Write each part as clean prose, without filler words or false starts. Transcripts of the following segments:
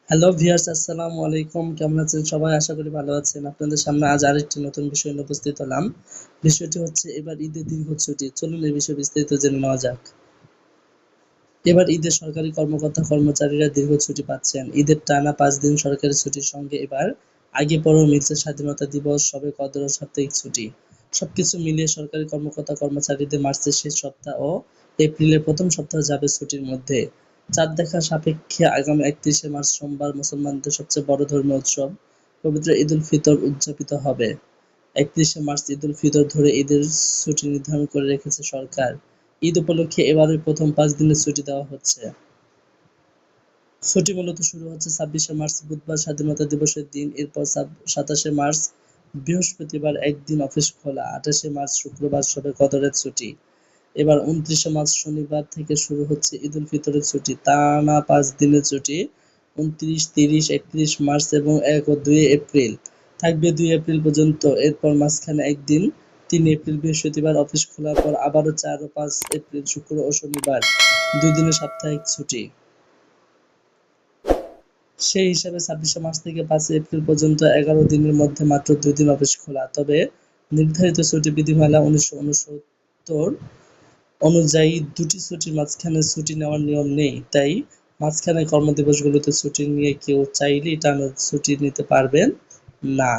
Hello viewers, আসসালামু আলাইকুম। কেমন আছেন সবাই? আশা করি ভালো আছেন। আপনাদের সামনে আজ আরেকটি নতুন বিষয় নিয়ে উপস্থিত হলাম। বিষয়টি হচ্ছে এবার ঈদের দীর্ঘ ছুটি। চলুন এই বিষয়ে বিস্তারিত জেনে নেওয়া যাক। এবার ঈদে সরকারি কর্মকর্তা-কর্মচারীরা দীর্ঘ ছুটি পাচ্ছেন। ঈদের টানা ৫ দিন সরকারি ছুটির সঙ্গে এবার আগে পরেও মিলছে স্বাধীনতা দিবস, শবে কদর ও সাপ্তাহিক ছুটি। সবকিছু মিলিয়ে সরকারি কর্মকর্তা-কর্মচারীদের মার্চের শেষ সপ্তাহ ও এপ্রিলের প্রথম সপ্তাহ যাবে ছুটির মধ্যে। চাঁদ দেখা সাপেক্ষে আগামী ৩১শে মার্চ সোমবার মুসলমানদের সবচেয়ে বড় ধর্মীয় উৎসব পবিত্র ঈদুল ফিতর উদযাপিত হবে। ৩১শে মার্চ ঈদুল ফিতর ধরে ঈদের ছুটি নির্ধারণ করে রেখেছে সরকার। ঈদ উপলক্ষে এবারের প্রথম ৫ দিনের ছুটি দেওয়া হচ্ছে। ছুটি মূলত শুরু হচ্ছে ২৬শে মার্চ বুধবার স্বাধীনতা দিবসের দিন, এরপর ২৭শে মার্চ বৃহস্পতিবার একদিন অফিস খোলা, ২৮শে মার্চ শুক্রবার শবে কদরের ছুটি। এবার ২৯শে মার্চ শনিবার থেকে শুরু হচ্ছে ঈদুল ফিতরের ছুটি। টানা ৫ দিনের ছুটি ২৯, ৩০, ৩১ মার্চ এবং ১ ও ২ এপ্রিল। থাকবে ২ এপ্রিল পর্যন্ত। এরপর মাঝখানে একদিন ৩ এপ্রিল বৃহস্পতিবার অফিস খোলার পর আবারও ৪ ও ৫ এপ্রিল শুক্র ও শনিবার ২ দিনের সাপ্তাহিক ছুটি। সেই হিসাবে ২৬শে মার্চ থেকে ৫ এপ্রিল পর্যন্ত ১১ দিনের মধ্যে মাত্র ২ দিন অফিস খোলা। তবে নির্ধারিত ছুটি বিধিমালা ১৯৬৯ অনুযায়ী দুটি ছুটির মাঝখানে ছুটি নেওয়ার নিয়ম নেই। তাই মাঝখানের কর্মদিবসগুলোতে ছুটি নিয়ে কেউ চাইলেই টানা ছুটি নিতে পারবেন না।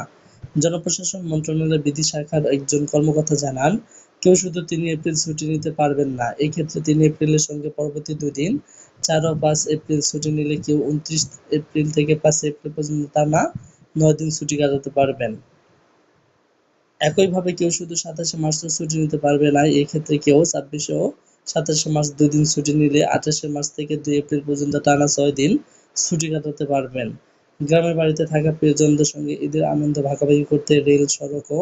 জনপ্রশাসন মন্ত্রণালয়ের বিধি শাখার একজন কর্মকর্তা জানান, কেউ শুধু ৩ এপ্রিল ছুটি নিতে পারবেন না। এক্ষেত্রে ৩ এপ্রিলের সঙ্গে পরবর্তী ২ দিন ৪ ও ৫ এপ্রিল ছুটি নিলে কেউ ২৯ এপ্রিল থেকে ৫ এপ্রিল পর্যন্ত টানা ৯ দিন ছুটি কাটাতে পারবেন। একইভাবে কেউ শুধু ২৭শে মার্চও ছুটি নিতে পারবে না। এক্ষেত্রে কেউ ২৬ ও ২৭শে মার্চ ২ দিন ছুটি নিলে ২৮শে মার্চ থেকে ২ এপ্রিল পর্যন্ত টানা ৬ দিন ছুটি কাটাতে পারবেন। গ্রামের বাড়িতে থাকা প্রিয়জনদের সঙ্গে ঈদের আনন্দ ভাগাভাগি করতে রেল, সড়ক ও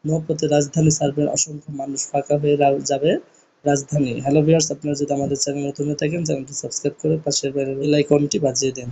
নৌপথে রাজধানী ছাড়বেন অসংখ্য মানুষ। ফাঁকা হয়ে যাবে রাজধানী। হ্যালো ভিউয়ার্স, আপনারা যদি আমাদের চ্যানেলে নতুন হয়ে থাকেন, চ্যানেলটি সাবস্ক্রাইব করে পাশের বেল আইকনটি বাজিয়ে দিন।